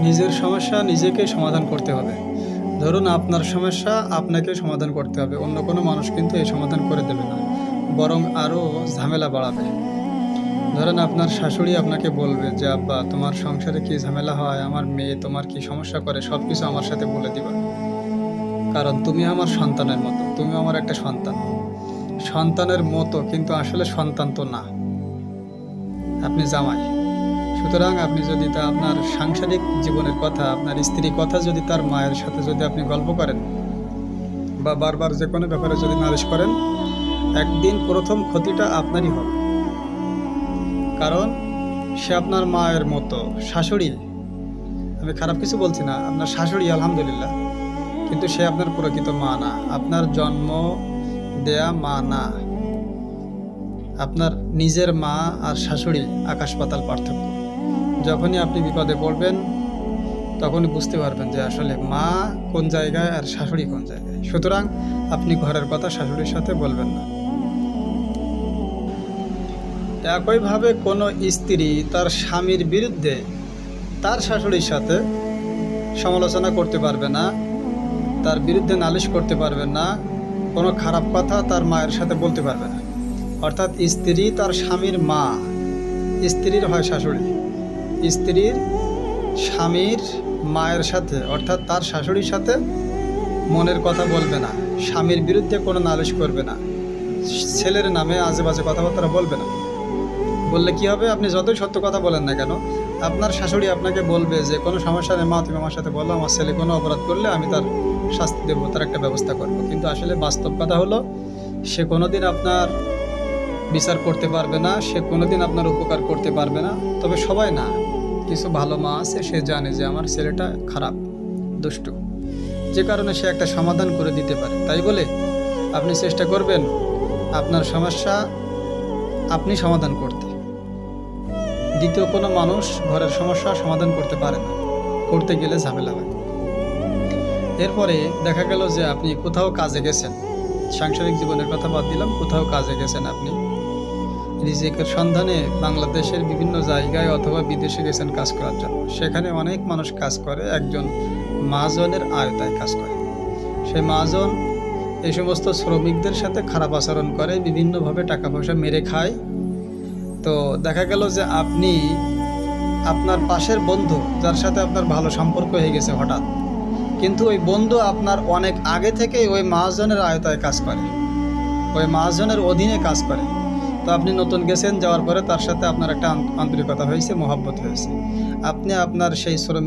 নিজের সমস্যা নিজেকেই সমাধান করতে হবে। ধরুন আপনার সমস্যা আপনাকে সমাধান করতে হবে, অন্য কোনো মানুষ কিন্তু এই সমাধান করে দেবে না, বরং আরও ঝামেলা বাড়াবে। ধরেন আপনার শাশুড়ি আপনাকে বলবে যে আব্বা তোমার সংসারে কী ঝামেলা হয়, আমার মেয়ে তোমার কি সমস্যা করে সব কিছু আমার সাথে বলে দিবা, কারণ তুমি আমার সন্তানের মতো, তুমি আমার একটা সন্তান। সন্তানের মতো কিন্তু আসলে সন্তান তো না, আপনি জামাই। সুতরাং আপনি যদি তা আপনার সাংসারিক জীবনের কথা, আপনার স্ত্রীর কথা যদি তার মায়ের সাথে যদি আপনি গল্প করেন বা বারবার যে কোনো ব্যাপারে যদি নালিশ করেন, একদিন প্রথম ক্ষতিটা আপনারই হবে। কারণ সে আপনার মায়ের মতো শাশুড়ি, আমি খারাপ কিছু বলছি না, আপনার শাশুড়ি আলহামদুলিল্লাহ, কিন্তু সে আপনার প্রকৃত মা না, আপনার জন্ম দেয়া মা না। আপনার নিজের মা আর শাশুড়ি আকাশ পাতাল পার্থক্য। যখনই আপনি বিপদে পড়বেন তখনই বুঝতে পারবেন যে আসলে মা কোন জায়গায় আর শাশুড়ি কোন জায়গায়। সুতরাং আপনি ঘরের কথা শাশুড়ির সাথে বলবেন না। একইভাবে কোনো স্ত্রী তার স্বামীর বিরুদ্ধে তার শাশুড়ির সাথে সমালোচনা করতে পারবে না, তার বিরুদ্ধে নালিশ করতে পারবে না, কোনো খারাপ কথা তার মায়ের সাথে বলতে পারবে না। অর্থাৎ স্ত্রী তার স্বামীর মা, স্ত্রীর হয় শাশুড়ি, স্ত্রীর স্বামীর মায়ের সাথে অর্থাৎ তার শাশুড়ির সাথে মনের কথা বলবে না, স্বামীর বিরুদ্ধে কোনো নালিশ করবে না, ছেলের নামে আজে বাজে কথাবার্তা বলবে না। বললে কি হবে, আপনি যতই সত্য কথা বলেন না কেন, আপনার শাশুড়ি আপনাকে বলবে যে কোনো সমস্যা নেই মা, তুমি আমার সাথে বলো, আমার ছেলে কোনো অপরাধ করলে আমি তার শাস্তি দেবো, তার একটা ব্যবস্থা করব। কিন্তু আসলে বাস্তব কথা হলো সে কোনোদিন আপনার বিচার করতে পারবে না, সে কোনোদিন আপনার উপকার করতে পারবে না। তবে সবাই না, কিছু ভালো মা আছে, সে জানে যে আমার ছেলেটা খারাপ, দুষ্টু, যে কারণে সে একটা সমাধান করে দিতে পারে। তাই বলে আপনি চেষ্টা করবেন আপনার সমস্যা আপনি সমাধান করতে, দ্বিতীয় কোনো মানুষ ঘরের সমস্যা সমাধান করতে পারে না, করতে গেলে ঝামেলা হয়। এরপরে দেখা গেল যে আপনি কোথাও কাজে গেছেন, সাংসারিক জীবনের কথা বাদ দিলাম, কোথাও কাজে গেছেন, আপনি রিজিকের সন্ধানে বাংলাদেশের বিভিন্ন জায়গায় অথবা বিদেশে গেছেন কাজ করার জন্য। সেখানে অনেক মানুষ কাজ করে, একজন মহাজনের আয়তায় কাজ করে। সেই মহাজন এই সমস্ত শ্রমিকদের সাথে খারাপ আচরণ করে, বিভিন্নভাবে টাকা পয়সা মেরে খায়। তো দেখা গেল যে আপনি আপনার পাশের বন্ধু, যার সাথে আপনার ভালো সম্পর্ক হয়ে গেছে হঠাৎ, কিন্তু ওই বন্ধু আপনার অনেক আগে থেকেই ওই মহাজনের আয়তায় কাজ করে, ওই মহাজনের অধীনে কাজ করে। তো আপনি নতুন গেছেন, যাওয়ার পরে তার সাথে আপনার একটা আন্তরিকতা হয়েছে, মহব্বত হয়েছে। আপনি আপনার সেই শ্রমিক